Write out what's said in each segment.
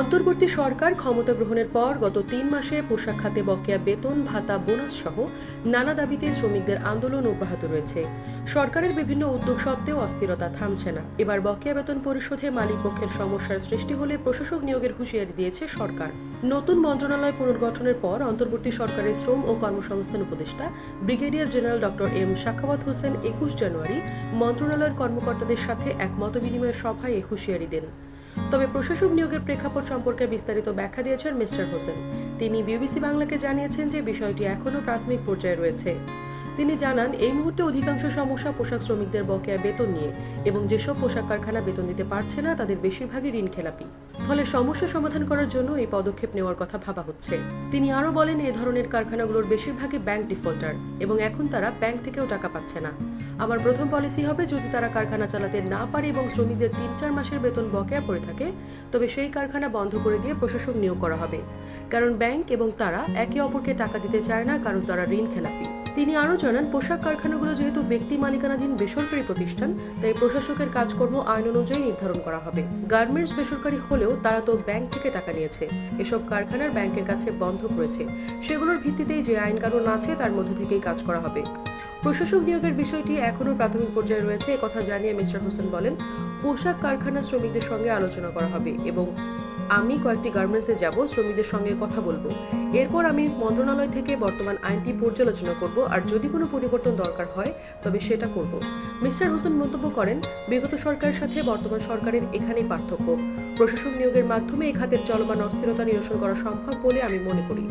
অন্তর্বর্তী সরকার ক্ষমতা গ্রহণের পর গত ৩ মাসে পোশাক খাতে বকেয়া বেতন ভাতা বোনাস সহ নানা দাবিতে শ্রমিকদের আন্দোলন অব্যাহত রয়েছে। সরকারের বিভিন্ন উদ্যোগ সত্ত্বেও অস্থিরতা থামছে না। এবার বকেয়া বেতন পরিশোধে মালিক পক্ষের সমস্যার সৃষ্টি হলে প্রশাসক নিয়োগের হুঁশিয়ারি দিয়েছে সরকার। নতুন মন্ত্রণালয় পুনর্গঠনের পর অন্তর্বর্তী সরকারের শ্রম ও কর্মসংস্থান উপদেষ্টা brigadier general doctor M Sakhawat Hossain ২১ জানুয়ারি মন্ত্রণালয়ের কর্মকর্তাদের সাথে এক মতবিনিময় সভায় এ হুঁশিয়ারি দেন। তবে প্রশাসক নিয়োগের প্রেক্ষাপট সম্পর্কে বিস্তারিত ব্যাখ্যা দিয়েছেন মিস্টার হোসেন। তিনি বিবিসি বাংলাকে জানিয়েছেন যে বিষয়টি এখনও প্রাথমিক পর্যায়ে রয়েছে। তিনি জানান, এই মুহূর্তে অধিকাংশ সমস্যা পোশাক শ্রমিকদের বকেয়া বেতন নিয়ে এবং যেসব পোশাক কারখানা বেতন দিতে পারছে না তাদের বেশিরভাগই ঋণ খেলাপি। ফলে সমস্যা সমাধান করার জন্য এই পদক্ষেপ নেওয়ার কথা ভাবা হচ্ছে। তিনি আরও বলেন, এ ধরনের কারখানাগুলোর বেশিরভাগই ব্যাংক ডিফল্টার এবং এখন তারা ব্যাংক থেকেও টাকা পাচ্ছে না। আমার প্রথম পলিসি হবে, যদি তারা কারখানা চালাতে না পারে এবং শ্রমিকদের ৩-৪ মাসের বেতন বকেয়া পড়ে থাকে, তবে সেই কারখানা বন্ধ করে দিয়ে প্রশাসক নিয়োগ করা হবে। কারণ ব্যাংক এবং তারা একে অপরকে টাকা দিতে চায় না, কারণ তারা ঋণ খেলাপি। তিনি আরও জানান, পোশাক কারখানাগুলো যেহেতু ব্যক্তি মালিকানাধীন বেসরকারি প্রতিষ্ঠান, তাই প্রশাসকের কাজকর্ম আইন অনুযায়ী নির্ধারণ করা হবে। গার্মেন্টস বেসরকারি হলেও তারা তো ব্যাংক থেকে টাকা নিয়েছে, এসব কারখানার ব্যাংকের কাছে বন্ধক রয়েছে, সেগুলোর ভিত্তিতেই যে আইন কানুন আছে তার মধ্যে থেকেই কাজ করা হবে। প্রশাসক নিয়োগের বিষয়টি এখনও প্রাথমিক পর্যায়ে রয়েছে, একথা জানিয়ে মিস্টার হোসেন বলেন, পোশাক কারখানার শ্রমিকদের সঙ্গে আলোচনা করা হবে এবং আমি কয়েকটি গার্মেন্টসে যাব, শ্রমিকদের সঙ্গে কথা বলবো। এরপর আমি মন্ত্রণালয় থেকে বর্তমান আইনটি পর্যালোচনা করব, আর যদি কোনো পরিবর্তন দরকার হয় তবে সেটা করব। মিস্টার হোসেন মন্তব্য করেন, বিগত সরকারের সাথে বর্তমান সরকারের এখানেই পার্থক্য। প্রশাসক নিয়োগের মাধ্যমে এই খাতের চলমান অস্থিরতা নিরসন করা সম্ভব বলে আমি মনে করি।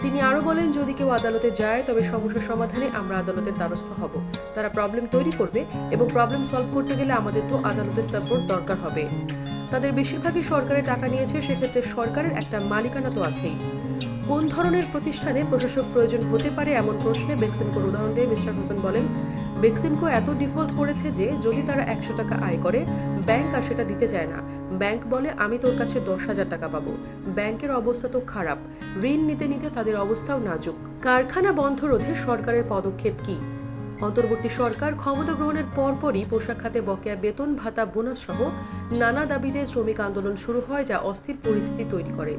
তিনি আরও বলেন, যদি কেউ আদালতে যায় তবে সমস্যার সমাধানে আমরা আদালতের দ্বারস্থ হব। তারা প্রবলেম তৈরি করবে এবং প্রবলেম সলভ করতে গেলে আমাদের তো আদালতের সাপোর্ট দরকার হবে। তাদের বেশিরভাগই সরকারের টাকা নিয়েছে, সেক্ষেত্রে সরকারের একটা মালিকানা তো আছেই। কোন ধরনের প্রতিষ্ঠানে প্রশাসক প্রয়োজন হতে পারে এমন প্রশ্নে বেক্সিমকোর উদাহরণ দিয়ে মিস্টার হোসেন বলেন, বেক্সিমকো এত ডিফল্ট করেছে যে যদি তারা ১০০ টাকা আয় করে, ব্যাংক আর সেটা দিতে চায় না। ব্যাংক বলে, আমি তোর কাছে ১০,০০০ টাকা পাবো। ব্যাংকের অবস্থা তো খারাপ, ঋণ নিতে নিতে তাদের অবস্থাও নাজুক। কারখানা বন্ধ রোধে সরকারের পদক্ষেপ কি? অন্তর্বর্তী সরকার ক্ষমতা গ্রহণের পরপরই পোশাক খাতে বকেয়া বেতন ভাতা বোনাস সহ নানা দাবিতে শ্রমিক আন্দোলন শুরু হয়, যা অস্থির পরিস্থিতি তৈরি করে।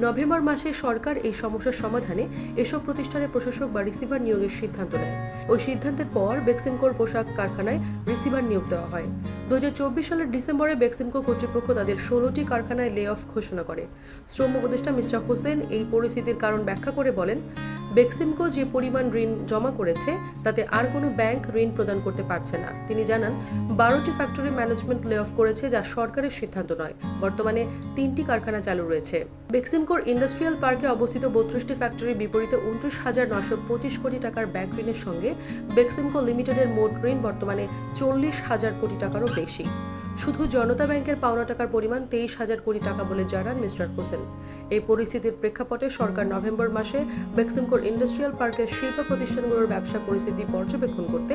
নভেম্বর মাসে সরকার এই সমস্যার সমাধানে এসব প্রতিষ্ঠানের প্রশাসক বা রিসিভার নিয়োগের সিদ্ধান্ত নেয়। ওই সিদ্ধান্তের পর বেক্সিমকোর পোশাক কারখানায় রিসিভার নিয়োগ দেওয়া হয়। ২০২৪ সালের ডিসেম্বরে বেক্সিমকো কর্তৃপক্ষ তাদের ১৬টি কারখানায় লে অফ ঘোষণা করে। শ্রম উপদেষ্টা মিস্টার হোসেন এই পরিস্থিতির কারণ ব্যাখ্যা করে বলেন, বেক্সিমকো যে পরিমাণ ঋণ জমা করেছে তাতে আর কোনো ব্যাংক ঋণ প্রদান করতে পারছে না। তিনি জানান, ১২টি ফ্যাক্টরি ম্যানেজমেন্ট লে অফ করেছে, যা সরকারের সিদ্ধান্ত নয়। বর্তমানে ৩টি কারখানা চালু রয়েছে। বেক্সিমকোর ইন্ডাস্ট্রিয়াল পার্কে অবস্থিত ৩২টি ফ্যাক্টরির বিপরীতে ২৯,৯২৫ কোটি টাকার ব্যাংক ঋণের সঙ্গে বেক্সিমকো লিমিটেডের মোট ঋণ বর্তমানে ৪০,০০০ কোটি টাকারও বেশি। শুধু জনতা ব্যাংকের পাওনা টাকার পরিমাণ ২৩,০০০ কোটি টাকা বলে জানান মিস্টার হোসেন। এই পরিস্থিতির প্রেক্ষাপটে সরকার নভেম্বর মাসে বেক্সিমকোর ইন্ডাস্ট্রিয়াল পার্কের শিল্প প্রতিষ্ঠানগুলোর ব্যবসা পরিস্থিতি পর্যবেক্ষণ করতে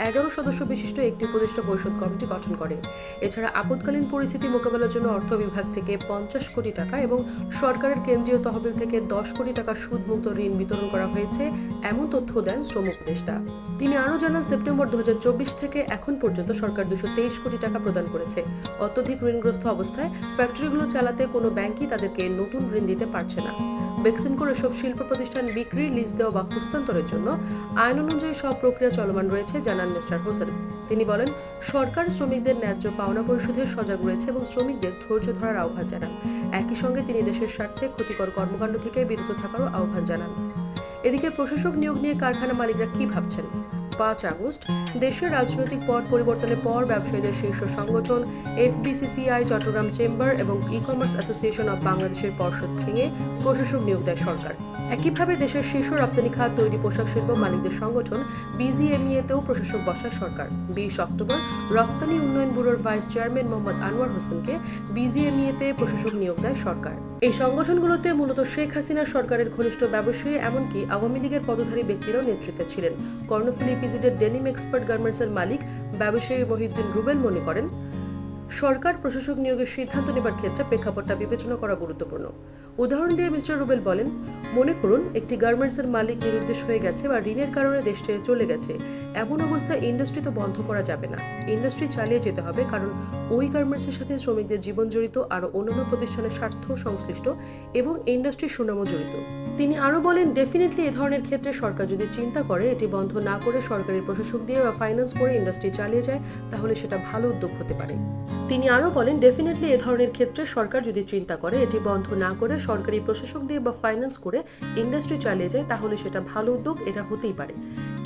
১১ সদস্য বিশিষ্ট একটি উপদেষ্টা পরিষদ কমিটি গঠন করে। এছাড়া আপৎকালীন পরিস্থিতি মোকাবেলার জন্য অর্থ বিভাগ থেকে ৫০ কোটি টাকা এবং সরকারের কেন্দ্রীয় তহবিল থেকে ১০ কোটি টাকা সুদমুক্ত ঋণ বিতরণ করা হয়েছে, এমন তথ্য দেন শ্রম উপদেষ্টা। তিনি আরও জানান, সেপ্টেম্বর ২০২৪ থেকে এখন পর্যন্ত সরকার ২২৩ কোটি টাকা প্রদান করেছে। অত্যধিক ঋণগ্রস্ত অবস্থায় ফ্যাক্টরিগুলো চালাতে কোনো ব্যাংকই তাদেরকে নতুন ঋণ দিতে পারছে না। বেক্সিমকোর এসব শিল্প প্রতিষ্ঠান বিক্রি, লিজ দেওয়া বা হস্তান্তরের জন্য আইন অনুযায়ী সব প্রক্রিয়া চলমান রয়েছে, জানান মিস্টার হোসেন। তিনি বলেন, সরকার শ্রমিকদের ন্যায্য পাওনা পরিশোধে সজাগ রয়েছে এবং শ্রমিকদের ধৈর্য ধরার আহ্বান জানান। একই সঙ্গে তিনি দেশের স্বার্থে ক্ষতিকর কর্মকাণ্ড থেকে বিরত থাকারও আহ্বান জানান। এদিকে প্রশাসক নিয়োগ নিয়ে কারখানা মালিকরা কি ভাবছেন? ৫ আগস্ট দেশের রাজনৈতিক পট পরিবর্তনের পর ব্যবসায়ীদের শীর্ষ সংগঠন এফবিসিসিআই, চট্টগ্রাম চেম্বার এবং ই কমার্স অ্যাসোসিয়েশন অব বাংলাদেশের পর্ষদ ভেঙে প্রশাসক নিয়োগ দেয় সরকার। একইভাবে দেশের শীর্ষ রপ্তানি খাত তৈরি পোশাক শিল্প মালিকদের সংগঠন বিজিএমইএতেও প্রশাসক বসায় সরকার। ২০ অক্টোবর রপ্তানি উন্নয়ন ব্যুরোর ভাইস চেয়ারম্যান মোহাম্মদ আনোয়ার হোসেনকে বিজিএমইএতে প্রশাসক নিয়োগ দেয় সরকার। এই সংগঠনগুলোতে মূলত শেখ হাসিনা সরকারের ঘনিষ্ঠ ব্যবসায়ী, এমনকি আওয়ামী লীগের পদধারী ব্যক্তিরাও নেতৃত্বে ছিলেন। কর্ণফুলী ইপিজেডের ডেনিম এক্সপার্ট গার্মেন্টসের মালিক ব্যবসায়ী মহিউদ্দিন রুবেল মনে করেন, সরকার প্রশাসক নিয়োগের সিদ্ধান্ত নেবার ক্ষেত্রে প্রেক্ষাপটটা বিবেচনা করা গুরুত্বপূর্ণ। উদাহরণ দিয়ে মিস্টার রুবেল বলেন, মনে করুন একটি গার্মেন্টসের মালিক নিরুদ্দেশ হয়ে গেছে বা ঋণের কারণে দেশ ছেড়ে চলে গেছে। এমন অবস্থায় ইন্ডাস্ট্রি তো বন্ধ করা যাবে না, ইন্ডাস্ট্রি চালিয়ে যেতে হবে, কারণ ওই গার্মেন্টসের সাথে শ্রমিকদের জীবন জড়িত, আরও অন্যান্য প্রতিষ্ঠানের স্বার্থ সংশ্লিষ্ট এবং ইন্ডাস্ট্রির সুনামও জড়িত। তিনি আরও বলেন, ডেফিনেটলি এ ধরনের ক্ষেত্রে সরকার যদি চিন্তা করে এটি বন্ধ না করে সরকারি প্রশাসক দিয়ে বা ফাইন্যান্স করে ইন্ডাস্ট্রি চালিয়ে যায়, তাহলে সেটা ভালো উদ্যোগ হতে পারে। তিনি আরও বলেন, ডেফিনেটলি এ ধরনের ক্ষেত্রে সরকার যদি চিন্তা করে এটি বন্ধ না করে সরকারি প্রশাসক দিয়ে বা ফাইন্যান্স করে ইন্ডাস্ট্রি চালিয়ে যায়, তাহলে সেটা ভালো উদ্যোগ, এটা হতেই পারে।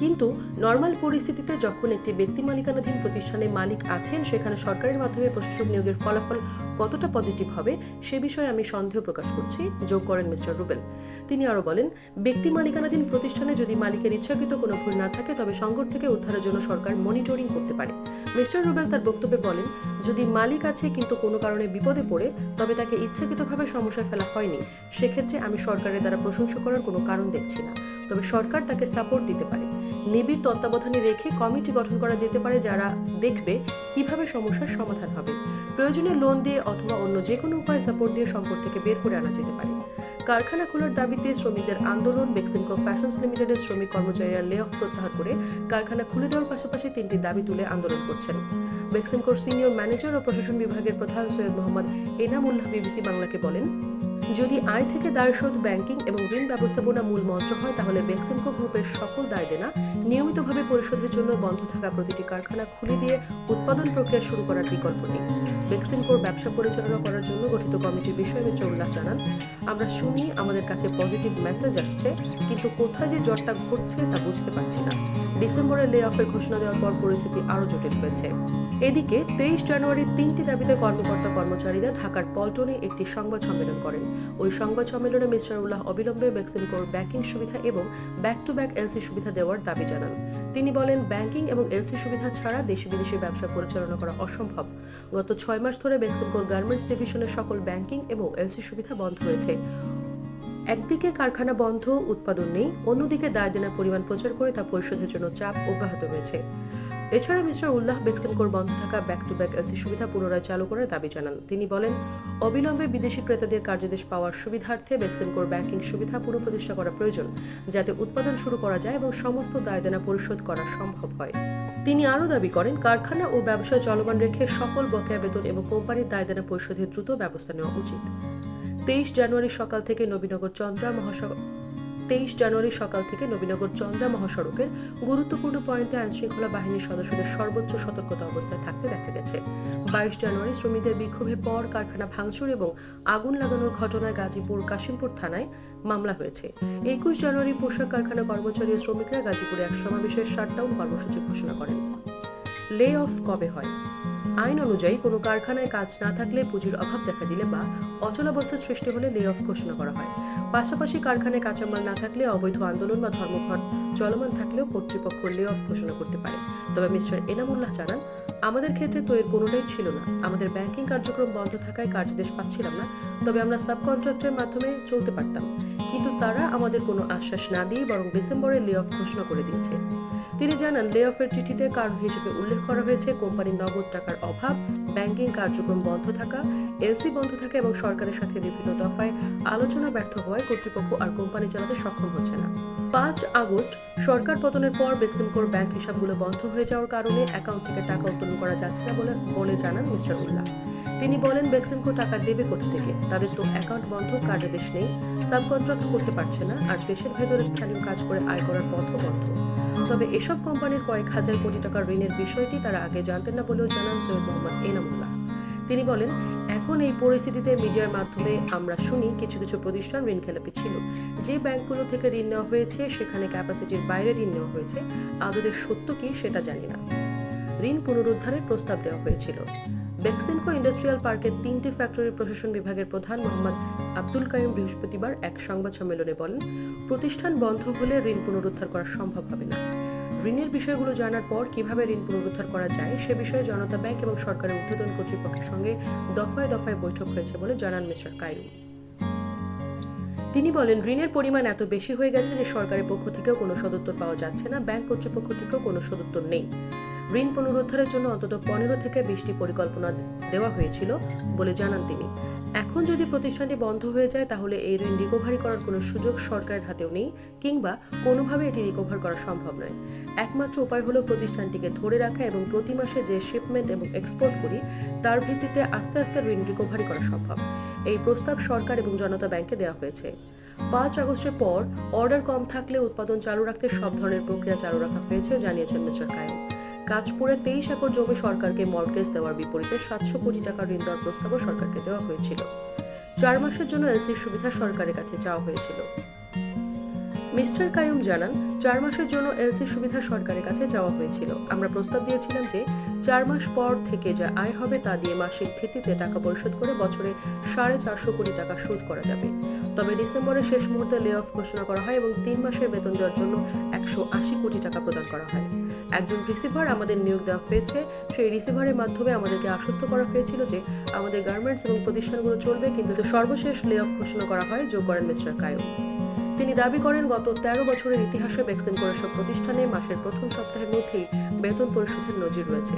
কিন্তু নর্মাল পরিস্থিতিতে যখন একটি ব্যক্তি মালিকানাধীন প্রতিষ্ঠানে মালিক আছেন, সেখানে সরকারের মাধ্যমে প্রশাসক নিয়োগের ফলাফল কতটা পজিটিভ হবে সে বিষয়ে আমি সন্দেহ প্রকাশ করছি, যোগ করেন মিস্টার রুবেল। তিনি আরও বলেন, ব্যক্তি মালিকানাধীন প্রতিষ্ঠানে যদি মালিকের ইচ্ছাকৃত কোনো ভুল না থাকে তবে সংকট থেকে উদ্ধারের জন্য সরকার মনিটরিং করতে পারে। মিস্টার রুবেল তার বক্তব্যে বলেন, যদি মালিক আছে কিন্তু কোনো কারণে বিপদে পড়ে তবে তাকে ইচ্ছাকৃতভাবে সমস্যায় ফেলা হয়নি, সেক্ষেত্রে আমি সরকারের দ্বারা প্রশংসা করার কোনো কারণ দেখছি না। তবে সরকার তাকে সাপোর্ট দিতে পারে। নিবিড় তত্ত্বাবধানে রেখে কমিটি গঠন করা যেতে পারে যারা দেখবে কিভাবে সমস্যার সমাধান হবে। প্রয়োজনে লোন দিয়ে অথবা অন্য যে কোনো উপায়ে সাপোর্ট দিয়ে সংকট থেকে বের করে আনা যেতে পারে। কারখানা খোলার দাবিতে শ্রমিকদের আন্দোলন। বেক্সিমকো ফ্যাশনস লিমিটেডের শ্রমিক কর্মচারীরা লে অফ প্রত্যাহার করে কারখানা খুলে দেওয়ার পাশাপাশি 3টি দাবি তুলে আন্দোলন করছেন। বেক্সিমকোর সিনিয়র ম্যানেজার ও প্রশাসন বিভাগের প্রধান সৈয়দ মোহাম্মদ এনামুল্লাহ বিবিসি বাংলাকে বলেন, যদি আয় থেকে দায় শোধ, ব্যাংকিং এবং ঋণ ব্যবস্থাপনা মূল মন্ত্র হয়, তাহলে বেক্সিমকো গ্রুপের সকল দায় দেনা নিয়মিতভাবে পরিশোধের জন্য বন্ধ থাকা প্রতিটি কারখানা খুলে দিয়ে উৎপাদন প্রক্রিয়া শুরু করার বিকল্প নেই। বেক্সিমকোর ব্যবসা পরিচালনা করার জন্য গঠিত কমিটির বিষয়ে মিস্টার উল্লাহ জানান, আমরা শুনি আমাদের কাছে পজিটিভ মেসেজ আসছে, কিন্তু কোথায় যে জটটা ঘটছে তা বুঝতে পারছি না। ডিসেম্বরে লে অফের ঘোষণা দেওয়ার পর পরিস্থিতি আরও জটিল হয়েছে। এদিকে 23 জানুয়ারি 3টি দাবিতে কর্মকর্তা কর্মচারীরা ঢাকার পল্টনে একটি সংবাদ সম্মেলন করেন। ওই সংবাদ সম্মেলনে মিস্টার উল্লাহ অবিলম্বে বেক্সিমকোর ব্যাংকিং সুবিধা এবং ব্যাক টু ব্যাক এলসি সুবিধা দেওয়ার দাবি জানান। তিনি বলেন, ব্যাংকিং এবং এলসি সুবিধা ছাড়া দেশি বিদেশি ব্যবসা পরিচালনা করা অসম্ভব। গত 6 মাস ধরে বেক্সিমকোর গার্মেন্টস ডিভিশনের সকল ব্যাংকিং এবং এলসি সুবিধা বন্ধ রয়েছে। একদিকে কারখানা বন্ধ, উৎপাদন নেই, অন্যদিকে দায় দেনার পরিমাণ প্রচার করে তা পরিশোধের জন্য চাপ অব্যাহত রয়েছে। এছাড়া মিস্টার উল্লাহ বেক্সিমকোর বন্ধ থাকা ব্যাক টু ব্যাক এলসি সুবিধা পুনরায় চালু করার দাবি জানান। তিনি বলেন, অবিলম্বে বিদেশি ক্রেতাদের কার্যাদেশ পাওয়ার সুবিধার্থে বেক্সিমকোর ব্যাংকিং সুবিধা পুনঃপ্রতিষ্ঠা করা প্রয়োজন, যাতে উৎপাদন শুরু করা যায় এবং সমস্ত দায় দেনা পরিশোধ করা সম্ভব হয়। তিনি আরও দাবি করেন, কারখানা ও ব্যবসা চলমান রেখে সকল বকেয়া বেতন এবং কোম্পানির দায় দেনা পরিশোধের দ্রুত ব্যবস্থা নেওয়া উচিত। 23 জানুয়ারি সকাল থেকে নবীনগর চন্দ্রা মহাসড়কের গুরুত্বপূর্ণ পয়েন্টে আইনশৃঙ্খলা বাহিনীর সদস্যদের সর্বোচ্চ সতর্কতা অবস্থায় থাকতে দেখা গেছে। 22 জানুয়ারি শ্রমিকদের বিক্ষোভের পর কারখানা ভাঙচুর এবং আগুন লাগানোর ঘটনায় গাজীপুর কাশিমপুর থানায় মামলা হয়েছে। 21 জানুয়ারি পোশাক কারখানা কর্মচারী ও শ্রমিকরা গাজীপুরে এক সমাবেশের শাটডাউন কর্মসূচি ঘোষণা করেন। লে অফ কবে হয়? আইন অনুযায়ী কোনো কারখানায় কাজ না থাকলে, পুঁজির অভাব দেখা দিলে বা অচলাবস্থার সৃষ্টি হলে লে অফ ঘোষণা করা হয়। পাশাপাশি কারখানায় কাঁচামাল না থাকলে, অবৈধ আন্দোলন বা ধর্মঘট চলমান থাকলেও কর্তৃপক্ষ লে অফ ঘোষণা করতে পারে। তবে মিস্টার এনামুল্লাহ জানান, আমাদের ক্ষেত্রে তো এর কোনোটাই ছিল না। আমাদের ব্যাংকিং কার্যক্রম বন্ধ থাকায় কার্যাদেশ পাচ্ছিলাম না, তবে আমরা সাবকন্ট্রাক্টের মাধ্যমে চলতে পারতাম। কিন্তু তারা আমাদের কোনো আশ্বাস না দিয়ে বরং ডিসেম্বরে লে অফ ঘোষণা করে দিয়েছে। তিনি জানান, লে অফের চিঠিতে কারণ হিসেবে উল্লেখ করা হয়েছে কোম্পানির নগদ টাকার অভাব, ব্যাংকিং কার্যক্রম বন্ধ থাকা, এলসি বন্ধ থাকা এবং সরকারের সাথে বিভিন্ন দফায় আলোচনা ব্যর্থ হওয়ায় কর্তৃপক্ষ আর কোম্পানি চালাতে সক্ষম হচ্ছে না। 5 আগস্ট সরকার পতনের পর বেক্সিমকোর ব্যাংক হিসাবগুলো বন্ধ হয়ে যাওয়ার কারণে অ্যাকাউন্ট থেকে টাকা উত্তোলন করা যাচ্ছে না বলে জানান মিস্টার উল্লাহ। তিনি বলেন, বেক্সিমকো টাকা দেবে কোথা থেকে? তাদের তো অ্যাকাউন্ট বন্ধ, কার্যাদেশ নেই, সাবকন্ট্রাক্ট করতে পারছে না, আর দেশের ভেতরে স্থানীয় কাজ করে আয় করার পথও বন্ধ। তবে এসব কোম্পানির কয়েক হাজার কোটি টাকার ঋণের বিষয়টি তারা আগে জানতেন না বলেও জানান সৈয়দ মোহাম্মদ এনামুল্লাহ। তিনি বলেন, এখন এই পরিস্থিতিতে মিডিয়ার মাধ্যমে আমরা শুনি কিছু কিছু প্রতিষ্ঠান ঋণ খেলাপি ছিল। যে ব্যাংকগুলো থেকে ঋণ নেওয়া হয়েছে সেখানে ক্যাপাসিটির বাইরে ঋণ নেওয়া হয়েছে। আদতে সত্য কি সেটা জানি না। ঋণ পুনরুদ্ধারের প্রস্তাব দেওয়া হয়েছিল। বেক্সিমকো ইন্ডাস্ট্রিয়াল পার্কের 3টি ফ্যাক্টরির প্রশাসন বিভাগের প্রধান মোহাম্মদ আব্দুল কাইম বৃহস্পতিবার এক সংবাদ সম্মেলনে বলেন, প্রতিষ্ঠান বন্ধ হলে ঋণ পুনরুদ্ধার করা সম্ভব হবে না। ঋণের বিষয়গুলো জানার পর কিভাবে ঋণ পুনরুদ্ধার করা যায় সে বিষয়ে জনতা ব্যাংক এবং সরকারের ঊর্ধ্বতন কর্তৃপক্ষের সঙ্গে দফায় দফায় বৈঠক হয়েছে বলে জানান মিস্টার কাইম। তিনি বলেন, ঋণের পরিমাণ এত বেশি হয়ে গেছে যে সরকারের পক্ষ থেকেও কোনো সদুত্তর পাওয়া যাচ্ছে না, ব্যাংক কর্তৃপক্ষ থেকেও কোনো সদুত্তর নেই। ঋণ পুনরুদ্ধারের জন্য অন্তত 15 থেকে 20টি পরিকল্পনা দেওয়া হয়েছিল বলে জানান তিনি। এখন যদি প্রতিষ্ঠানটি বন্ধ হয়ে যায় তাহলে এই ঋণ রিকভারি করার কোনো সুযোগ সরকারের হাতেও নেই, কিংবা কোনোভাবে এটি রিকভার করা সম্ভব নয়। একমাত্র উপায় হলো প্রতিষ্ঠানটিকে ধরে রাখা এবং প্রতি মাসে যে শিপমেন্ট এবং এক্সপোর্ট করি তার ভিত্তিতে আস্তে আস্তে ঋণ রিকভারি করা সম্ভব। এই প্রস্তাব সরকার এবং জনতা ব্যাংকে দেওয়া হয়েছে। 5 আগস্টের পর অর্ডার কম থাকলে উৎপাদন চালু রাখতে সব ধরনের প্রক্রিয়া চালু রাখা হয়েছে, জানিয়েছেন মিস্টার কায়েম। কাজপুরে 23 একর জমি সরকারকে মর্টগেজ দেওয়ার বিপরীতে 700 কোটি টাকা ঋণ দেওয়ার প্রস্তাবও সরকারকে দেওয়া হয়েছিল। 4 মাসের জন্য এলসির সুবিধা সরকারের কাছে চাওয়া হয়েছিল। মিস্টার কায়ুম জানান, 4 মাসের জন্য এলসি সুবিধা সরকারের কাছে চাওয়া হয়েছিল। আমরা প্রস্তাব দিয়েছিলাম যে 4 মাস পর থেকে যা আয় হবে তা দিয়ে মাসিক ভিত্তিতে টাকা পরিশোধ করে বছরে 450 কোটি টাকা সুদ করা যাবে। তবে ডিসেম্বরের শেষ মুহূর্তে লে অফ ঘোষণা করা হয় এবং 3 মাসের বেতন দেওয়ার জন্য 180 কোটি টাকা প্রদান করা হয়। একজন রিসিভার আমাদের নিয়োগ দেওয়া হয়েছে। সেই রিসিভারের মাধ্যমে আমাদেরকে আশ্বস্ত করা হয়েছিল যে আমাদের গার্মেন্টস এবং প্রতিষ্ঠানগুলো চলবে, কিন্তু সর্বশেষ লে অফ ঘোষণা করা হয়, যোগ করেন মিস্টার কায়ুম। তিনি দাবি করেন, গত 13 বছরের ইতিহাসে বেক্সিমকোর সব প্রতিষ্ঠানে মাসের প্রথম সপ্তাহের মধ্যেই বেতন পরিশোধের নজির রয়েছে।